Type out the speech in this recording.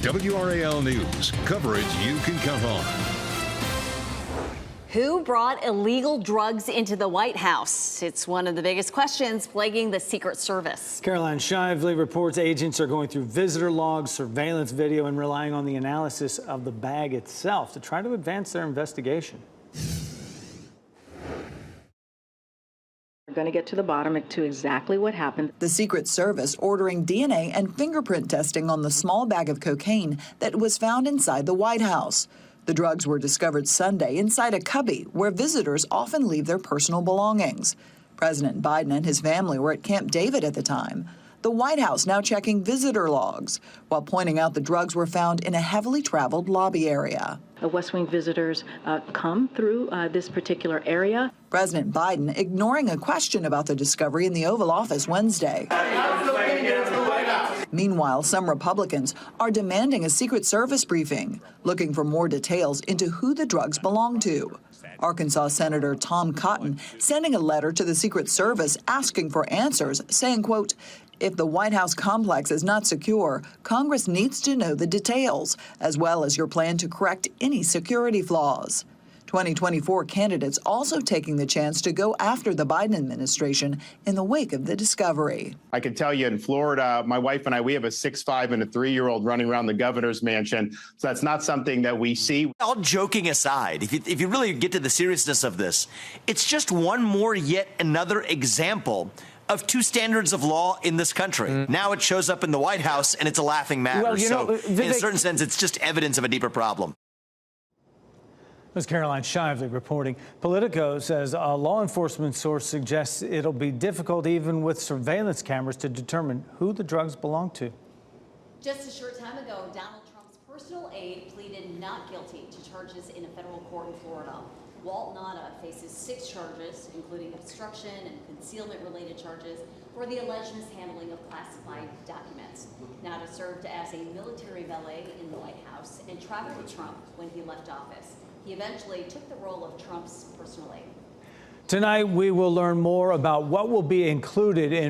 WRAL News, coverage you can count on. Who brought illegal drugs into the White House? It's one of the biggest questions plaguing the Secret Service. Caroline Shively reports agents are going through visitor logs, surveillance video, and relying on the analysis of the bag itself to try to advance their investigation. We're going to get to the bottom to exactly what happened. The Secret Service ordering DNA and fingerprint testing on the small bag of cocaine that was found inside the White House. The drugs were discovered Sunday inside a cubby where visitors often leave their personal belongings. President Biden and his family were at Camp David at the time. The White House now checking visitor logs, while pointing out the drugs were found in a heavily traveled lobby area. West Wing visitors come through this particular area. President Biden ignoring a question about the discovery in the Oval Office Wednesday. Meanwhile, some Republicans are demanding a Secret Service briefing, looking for more details into who the drugs belong to. Arkansas Senator Tom Cotton sending a letter to the Secret Service asking for answers, saying, quote, "If the White House complex is not secure, Congress needs to know the details, as well as your plan to correct any security flaws." 2024 candidates also taking the chance to go after the Biden administration in the wake of the discovery. I can tell you in Florida, my wife and I, we have a 6'5" and a 3-year-old running around the governor's mansion. So that's not something that we see. All joking aside, if you really get to the seriousness of this, it's just one more yet another example of two standards of law in this country. Now it shows up in the White House and it's a laughing matter. Well, in a certain sense, it's just evidence of a deeper problem. This is Caroline Shively reporting. Politico says a law enforcement source suggests it'll be difficult even with surveillance cameras to determine who the drugs belong to. Just a short time ago, Donald Trump's personal aide pleaded not guilty to charges in a federal court in Florida. Walt Nauta faces 6 charges, including obstruction and concealment-related charges for the alleged mishandling of classified documents. Nauta served as a military valet in the White House and traveled with Trump when he left office. He eventually took the role of Trump's personal aide. Tonight, we will learn more about what will be included in